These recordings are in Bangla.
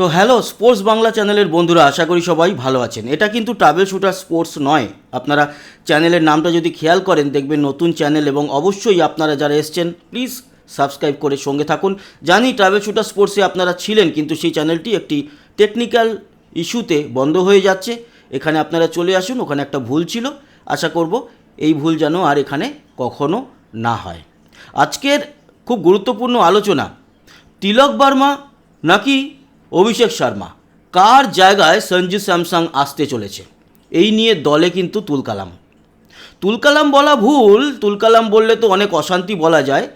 তো হ্যালো স্পোর্টস বাংলা চ্যানেলের বন্ধুরা, আশা করি সবাই ভালো আছেন। এটা কিন্তু ট্রাভেল শুটার স্পোর্টস নয়। আপনারা চ্যানেলের নামটা যদি খেয়াল করেন দেখবেন নতুন চ্যানেল, এবং অবশ্যই আপনারা যারা এসছেন প্লিজ সাবস্ক্রাইব করে সঙ্গে থাকুন। জানি ট্রাভেল শুটার স্পোর্টসে আপনারা ছিলেন, কিন্তু সেই চ্যানেলটি একটি টেকনিক্যাল ইস্যুতে বন্ধ হয়ে যাচ্ছে। এখানে আপনারা চলে আসুন, ওখানে একটা ভুল ছিল। আশা করব এই ভুল যেন আর এখানে কখনো না হয়। আজকের খুব গুরুত্বপূর্ণ আলোচনা, তিলক বর্মা নাকি অভিষেক শর্মা, কার জায়গায় সঞ্জু স্যামসং আসতে চলেছে, এই নিয়ে দলে কিন্তু তুলকালাম বলা ভুল। তুলকালাম বললে তো অনেক অশান্তি বলা যায়।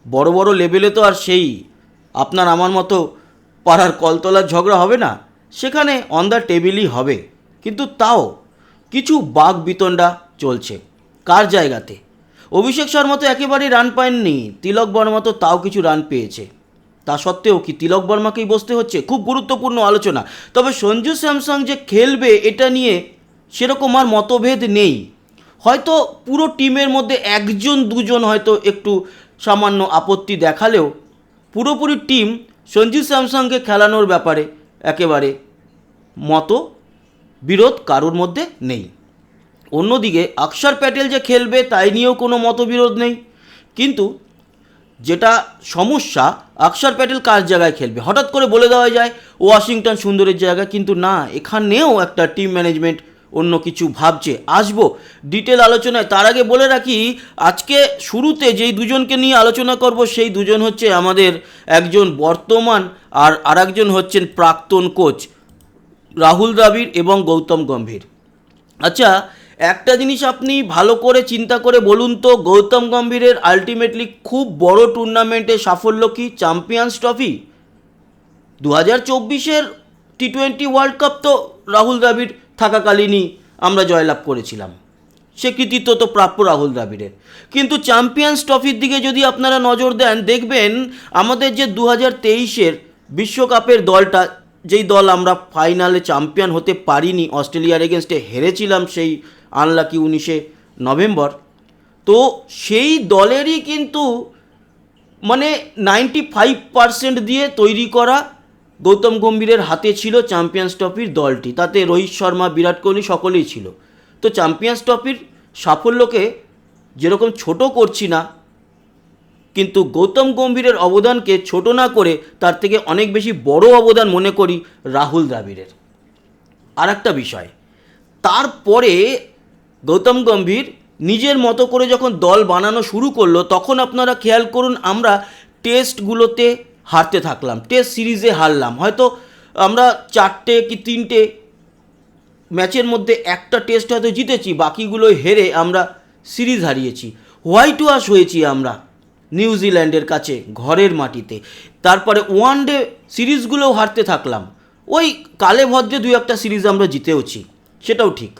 বড় বড় লেভেলে তো আর সেই আপনার আমার মতো পাড়ার কলতলার ঝগড়া হবে না, সেখানে অন দ্য টেবিলই হবে। কিন্তু তাও কিছু বাক বিতণ্ডা চলছে কার জায়গাতে। অভিষেক শর্মা তো একেবারেই রান পায়নি, তিলক বর্মা তো তাও কিছু রান পেয়েছে। তা সত্ত্বেও কি তিলক বর্মাকেই বসতে হচ্ছে? খুব গুরুত্বপূর্ণ আলোচনা। তবে সঞ্জু স্যামসং যে খেলবে এটা নিয়ে সেরকম আর মতভেদ নেই। হয়তো পুরো টিমের মধ্যে একজন দুজন হয়তো একটু সামান্য আপত্তি দেখালেও পুরোপুরি টিম সঞ্জু স্যামসংকে খেলানোর ব্যাপারে একেবারে বিরোধ কারোর মধ্যে নেই। অন্যদিকে অক্ষর প্যাটেল যে খেলবে তাই নিয়েও কোনো মতবিরোধ নেই। কিন্তু যেটা সমস্যা, অক্ষর প্যাটেল কার জায়গায় খেলবে হঠাৎ করে বলে দেওয়া যায় ওয়াশিংটন সুন্দরের জায়গায়, কিন্তু না, এখানেও একটা টিম ম্যানেজমেন্ট অন্য কিছু ভাবছে। আসবো ডিটেল আলোচনায়। তার আগে বলে রাখি, আজকে শুরুতে যেই দুজনকে নিয়ে আলোচনা করব সেই দুজন হচ্ছে আমাদের একজন বর্তমান আর আরেকজন হচ্ছেন প্রাক্তন কোচ রাহুল দ্রাবিড় এবং গৌতম গম্ভীর। আচ্ছা, একটা জিনিস আপনি ভালো করে চিন্তা করে বলুন তো, গৌতম গম্ভীরের আলটিমেটলি খুব বড় টুর্নামেন্টে সাফল্য কি? Champions trophy. 2024-এর টি-20 ওয়ার্ল্ড কাপ তো রাহুল দ্রাবিড় থাকাকালীনই আমরা জয়লাভ করেছিলাম, সে কৃতিত্ব তো প্রাপ্য রাহুল দ্রাবিড়ের। কিন্তু চ্যাম্পিয়ন্স ট্রফির দিকে যদি আপনারা নজর দেন দেখবেন আমাদের যে 2023-এর বিশ্বকাপের দলটা, যেই দল আমরা ফাইনালে চ্যাম্পিয়ন হতে পারিনি, অস্ট্রেলিয়ার এগেনস্টে হেরেছিলাম সেই আনলাকি 19শে নভেম্বর, তো সেই দলেরই কিন্তু 95% দিয়ে তৈরি করা গৌতম গম্ভীরের হাতে ছিল চ্যাম্পিয়ন্স ট্রফির দলটি। তাতে রোহিত শর্মা, বিরাট কোহলি সকলেই ছিল। তো চ্যাম্পিয়ন্স ট্রফির সাফল্যকে যেরকম ছোট করছি না, কিন্তু গৌতম গম্ভীরের অবদানকে ছোট না করে তার থেকে অনেক বেশি বড় অবদান মনে করি রাহুল দ্রাবিড়ের। আর একটা বিষয়, তারপরে গৌতম গম্ভীর নিজের মতো করে যখন দল বানানো শুরু করলো, তখন আপনারা খেয়াল করুন আমরা টেস্টগুলোতে হারতে থাকলাম, টেস্ট সিরিজে হারলাম। হয়তো আমরা 4টে কি 3টে ম্যাচের মধ্যে একটা টেস্ট হয়তো জিতেছি, বাকিগুলো হেরে আমরা সিরিজ হারিয়েছি। হোয়াইট ওয়াশ হয়েছি আমরা নিউজিল্যান্ডের কাছে ঘরের মাটিতে। তারপরে ওয়ান ডে সিরিজগুলোও হারতে থাকলাম। ওই কালে ভদ্রে 2-1টা সিরিজ আমরা জিতেওছি, সেটাও ঠিক।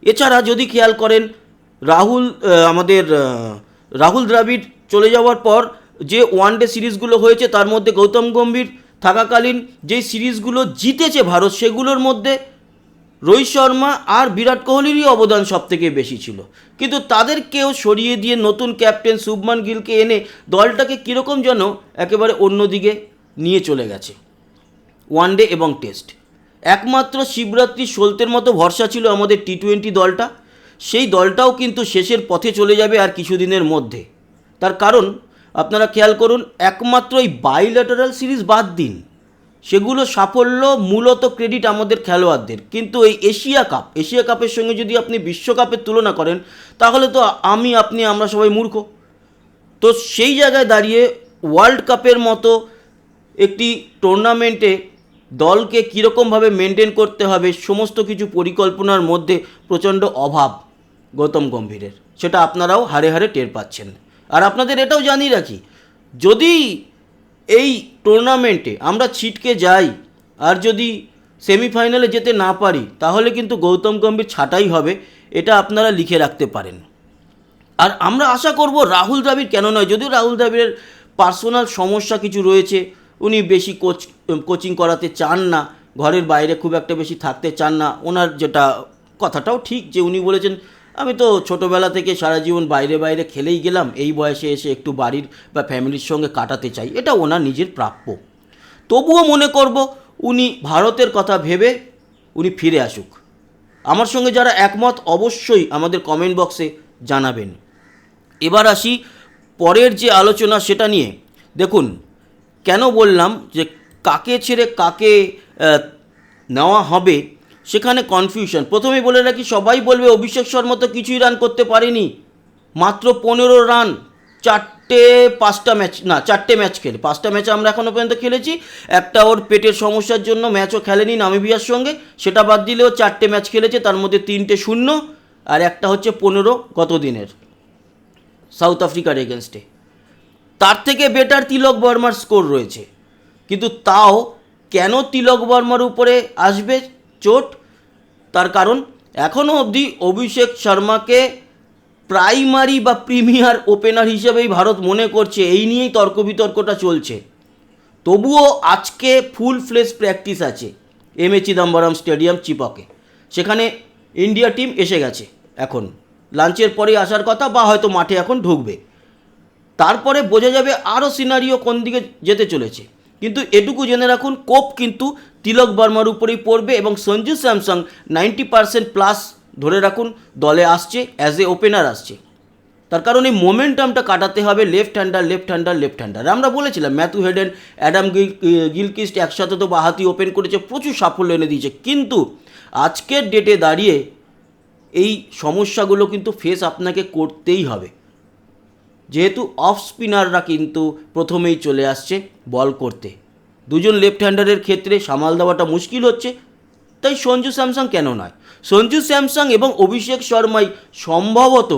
এছাড়া যদি খেয়াল করেন আমাদের রাহুল দ্রাবিড় চলে যাওয়ার পর যে ওয়ান ডে সিরিজগুলো হয়েছে তার মধ্যে গৌতম গম্ভীর থাকাকালীন যে সিরিজগুলো জিতেছে ভারত, সেগুলোর মধ্যে রোহিত শর্মা আর বিরাট কোহলিরই অবদান সবথেকে বেশি ছিল। কিন্তু তাদেরকেও সরিয়ে দিয়ে নতুন ক্যাপ্টেন শুভমান গিলকে এনে দলটাকে কীরকম যেন একেবারে অন্যদিকে নিয়ে চলে গেছে ওয়ানডে এবং টেস্ট। একমাত্র শিবরাত্রি সলতের মতো ভরসা ছিল আমাদের টি-20 দলটা, সেই দলটাও কিন্তু শেষের পথে চলে যাবে আর কিছুদিনের মধ্যে। তার কারণ আপনারা খেয়াল করুন, একমাত্র এই বাইল্যাটারাল সিরিজ বাদ দিন, সেগুলো সাফল্য মূলত ক্রেডিট আমাদের খেলোয়াড়দের। কিন্তু এই এশিয়া কাপের সঙ্গে যদি আপনি বিশ্বকাপের তুলনা করেন তাহলে তো আমরা সবাই মূর্খ। তো সেই জায়গায় দাঁড়িয়ে ওয়ার্ল্ড কাপের মতো একটি টুর্নামেন্টে দলকে কীরকমভাবে মেনটেন করতে হবে সমস্ত কিছু পরিকল্পনার মধ্যে প্রচণ্ড অভাব গৌতম গম্ভীরের, সেটা আপনারাও হাড়ে হাড়ে টের পাচ্ছেন। আর আপনাদের এটাও জানিয়ে রাখি, যদি এই টুর্নামেন্টে আমরা ছিটকে যাই আর যদি সেমিফাইনালে যেতে না পারি তাহলে কিন্তু গৌতম গম্ভীর ছাঁটাই হবে, এটা আপনারা লিখে রাখতে পারেন। আর আমরা আশা করব রাহুল দ্রাবিড় কেন নয়, যদিও রাহুল দ্রাবিড়ের পার্সোনাল সমস্যা কিছু রয়েছে, উনি বেশি কোচিং করাতে চান না, ঘরের বাইরে খুব একটা বেশি থাকতে চান না। ওনার যেটা কথাটাও ঠিক যে উনি বলেছেন আমি তো ছোটোবেলা থেকে সারা জীবন বাইরে বাইরে খেলেই গেলাম, এই বয়সে এসে একটু বাড়ির বা ফ্যামিলির সঙ্গে কাটাতে চাই, এটা ওনার নিজের প্রাপ্য। তবুও মনে করব উনি ভারতের কথা ভেবে উনি ফিরে আসুক। আমার সঙ্গে যারা একমত অবশ্যই আমাদের কমেন্ট বক্সে জানাবেন। এবার আসি পরের যে আলোচনা সেটা নিয়ে। দেখুন, কেন বললাম যে কাকে ছেড়ে কাকে নেওয়া হবে সেখানে কনফিউশন। প্রথমেই বলে রাখি, সবাই বলবে অভিষেক শর্মা তো কিছুই রান করতে পারেনি, মাত্র 15 রান, পাঁচটা ম্যাচ খেলে, 5টা ম্যাচ আমরা এখনও পর্যন্ত খেলেছি। একটা ওর পেটের সমস্যার জন্য ম্যাচও খেলেনি নামিবিয়ার সঙ্গে, সেটা বাদ দিলেও 4টে ম্যাচ খেলেছে, তার মধ্যে 3টে শূন্য আর একটা হচ্ছে 15 গত দিনের সাউথ আফ্রিকার এগেনস্টে। তার থেকে বেটার তিলক বর্মার স্কোর রয়েছে, কিন্তু তাও কেন তিলক বর্মার উপরে আসবে চোট? তার কারণ এখনও অবধি অভিষেক শর্মাকে প্রাইমারি বা প্রিমিয়ার ওপেনার হিসেবেই ভারত মনে করছে, এই নিয়েই তর্ক বিতর্কটা চলছে। তবুও আজকে ফুল ফ্লেজ প্র্যাকটিস আছে এম.এ. চিদম্বরম স্টেডিয়াম চিপকে, সেখানে ইন্ডিয়া টিম এসে গেছে, এখন লাঞ্চের পরে আসার কথা বা হয়তো মাঠে এখন ঢুকবে, তারপরে বোঝা যাবে আরও সিনারিও কোন দিকে যেতে চলেছে। কিন্তু এটুকু জেনে রাখুন, কোপ কিন্তু তিলক বর্মার উপরেই পড়বে এবং সঞ্জু স্যামসং 90% প্লাস ধরে রাখুন দলে আসছে, অ্যাজ এ ওপেনার আসছে। তার কারণ এই মোমেন্টামটা কাটাতে হবে লেফট হ্যান্ডার। আমরা বলেছিলাম ম্যাথু হেডেন, অ্যাডাম গিলক্রিস্ট একসাথে তো বাহাতি ওপেন করেছে, প্রচুর সাফল্য এনে দিয়েছে, কিন্তু আজকের ডেটে দাঁড়িয়ে এই সমস্যাগুলো কিন্তু ফেস আপনাকে করতেই হবে, যেহেতু অফ স্পিনাররা কিন্তু প্রথমেই চলে আসছে বল করতে। দুজন লেফট হ্যান্ডারের ক্ষেত্রে সামাল দেওয়াটা মুশকিল হচ্ছে, তাই সঞ্জু স্যামসং কেন নয়, সঞ্জু স্যামসং এবং অভিষেক শর্মাই সম্ভবত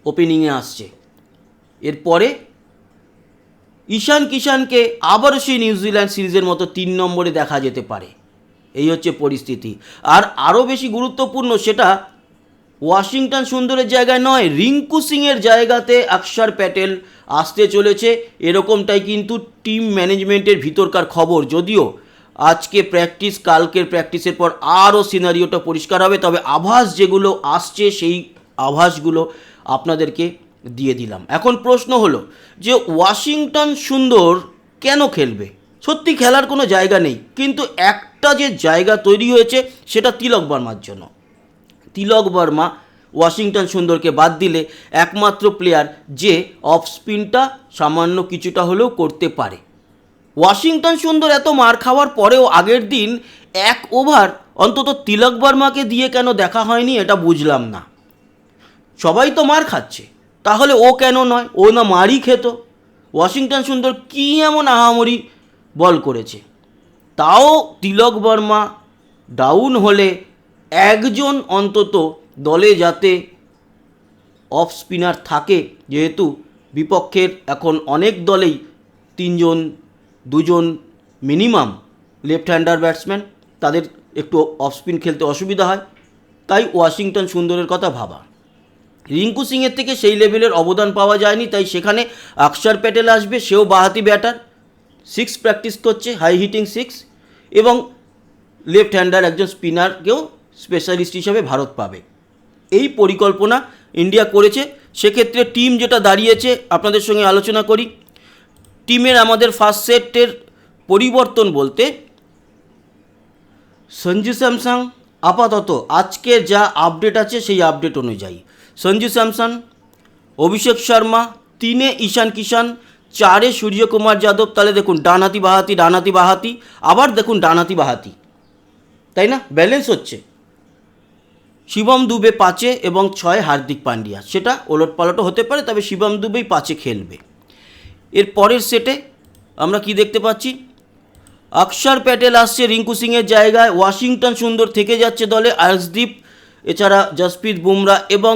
ওপেনিংয়ে আসছে। এরপরে ঈশান কিষানকে আবারও সেই নিউজিল্যান্ড সিরিজের মতো 3 নম্বরে দেখা যেতে পারে, এই হচ্ছে পরিস্থিতি। আর আরও বেশি গুরুত্বপূর্ণ, সেটা ওয়াশিংটন সুন্দরের জায়গায় নয়, রিঙ্কু সিংয়ের জায়গাতে অক্ষর প্যাটেল আসতে চলেছে, এরকমটাই কিন্তু টিম ম্যানেজমেন্টের ভিতরকার খবর। যদিও আজকে প্র্যাকটিস, কালকের প্র্যাকটিসের পর আরও সিনারিওটা পরিষ্কার হবে, তবে আভাস যেগুলো আসছে সেই আভাসগুলো আপনাদেরকে দিয়ে দিলাম। এখন প্রশ্ন হলো যে ওয়াশিংটন সুন্দর কেন খেলবে? সত্যি খেলার কোনো জায়গা নেই, কিন্তু একটা যে জায়গা তৈরি হয়েছে সেটা তিলক বর্মার জন্য। তিলক বর্মা ওয়াশিংটন সুন্দরকে বাদ দিলে একমাত্র প্লেয়ার যে অফ স্পিনটা সামান্য কিছুটা হলেও করতে পারে। ওয়াশিংটন সুন্দর এত মার খাওয়ার পরেও আগের দিন 1 ওভার অন্তত তিলক বর্মাকে দিয়ে কেন দেখা হয়নি এটা বুঝলাম না। সবাই তো মার খাচ্ছে, তাহলে ও কেন নয়? ও না মারই খেত। ওয়াশিংটন সুন্দর কী এমন আহামরি বল করেছে? তাও তিলক বর্মা ডাউন হলে একজন অন্তত দলে যাতে অফ স্পিনার থাকে, যেহেতু বিপক্ষের এখন অনেক দলেই 3জন 2জন মিনিমাম লেফট হ্যান্ডার ব্যাটসম্যান, তাদের একটু অফ স্পিন খেলতে অসুবিধা হয়, তাই ওয়াশিংটন সুন্দরের কথা ভাবা। রিঙ্কু সিংয়ের থেকে সেই লেভেলের অবদান পাওয়া যায়নি, তাই সেখানে অক্ষর প্যাটেল আসবে, সেও বাহাতি ব্যাটার, 6 প্র্যাকটিস করছে, হাই হিটিং 6, এবং লেফট হ্যান্ডার একজন স্পিনারকেও স্পেশালিস্ট হিসাবে ভারত পাবে। এই পরিকল্পনা ইন্ডিয়া করেছে। সেক্ষেত্রে টিম যেটা দাঁড়িয়েছে আপনাদের সঙ্গে আলোচনা করি। টিমের আমাদের ফার্স্ট সেটের পরিবর্তন বলতে সঞ্জু স্যামসং আপাতত আজকের যা আপডেট আছে সেই আপডেট অনুযায়ী সঞ্জু স্যামসন, অভিষেক শর্মা, 3-এ ঈশান কিষান, 4-এ সূর্যকুমার যাদব। তাহলে দেখুন ডানহাতি বাহাতি, আবার দেখুন ডানহাতি বাহাতি, তাই না? ব্যালেন্স হচ্ছে। শিবম দুবে 5-এ এবং 6-এ হার্দিক পান্ডিয়া, সেটা ওলটপালটও হতে পারে, তবে শিবম দুবেই 5-এ খেলবে। এর পরের সেটে আমরা কি দেখতে পাচ্ছি? অক্ষর প্যাটেল আসছে রিঙ্কু সিংয়ের জায়গায়, ওয়াশিংটন সুন্দর থেকে যাচ্ছে দলে, আর্শদীপ, এছাড়া জসপ্রীত বুমরা এবং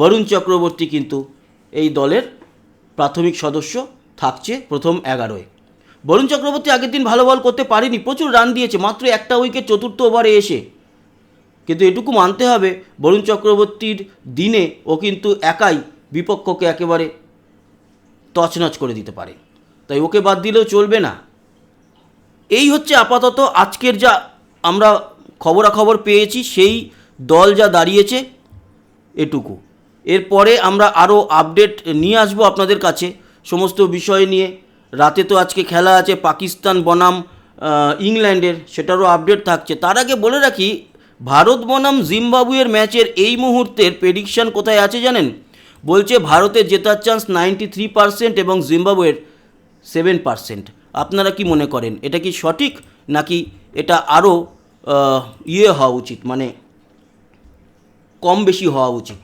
বরুণ চক্রবর্তী কিন্তু এই দলের প্রাথমিক সদস্য থাকছে প্রথম 11-এ। বরুণ চক্রবর্তী আগের দিন ভালো বল করতে পারেনি, প্রচুর রান দিয়েছে, মাত্র একটা উইকেট 4র্থ ওভারে এসে, কিন্তু এটুকু মানতে হবে বরুণ চক্রবর্তীর দিনে ও কিন্তু একাই বিপক্ষকে একেবারে তছনছ করে দিতে পারে, তাই ওকে বাদ দিলেও চলবে না। এই হচ্ছে আপাতত আজকের যা আমরা খবরাখবর পেয়েছি, সেই দল যা দাঁড়িয়েছে এটুকু। এরপরে আমরা আরও আপডেট নিয়ে আসবো আপনাদের কাছে সমস্ত বিষয় নিয়ে। রাতে তো আজকে খেলা আছে পাকিস্তান বনাম ইংল্যান্ডের, সেটারও আপডেট থাকছে। তার আগে বলে রাখি, ভারত বনাম জিম্বাবুয়ের ম্যাচের এই মুহূর্তের প্রেডিকশান কোথায় আছে জানেন? বলছে ভারতের জেতার চান্স 93% এবং জিম্বাবুয়ের 7%। আপনারা কি মনে করেন, এটা কি সঠিক, নাকি এটা আরও হওয়া উচিত, মানে কম বেশি হওয়া উচিত?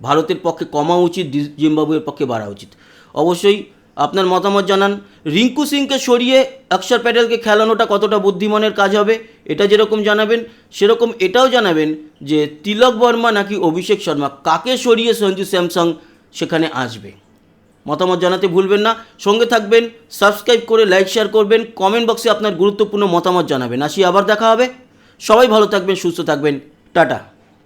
ভারতের পক্ষে কমা উচিত, জিম্বাবুয়ের পক্ষে বাড়া উচিত? অবশ্যই আপনার মতামত জানান। রিঙ্কু সিংকে সরিয়ে অক্ষর প্যাটেলকে খেলানোটা কতটা বুদ্ধিমানের কাজ হবে, এটা যেরকম জানাবেন, সেরকম এটাও জানাবেন যে তিলক বর্মা নাকি অভিষেক শর্মা, কাকে সরিয়ে সঞ্জু স্যামসং সেখানে আসবে। মতামত জানাতে ভুলবেন না। সঙ্গে থাকবেন, সাবস্ক্রাইব করে লাইক শেয়ার করবেন, কমেন্ট বক্সে আপনার গুরুত্বপূর্ণ মতামত জানাবেন। আসি, আবার দেখা হবে। সবাই ভালো থাকবেন, সুস্থ থাকবেন, টাটা।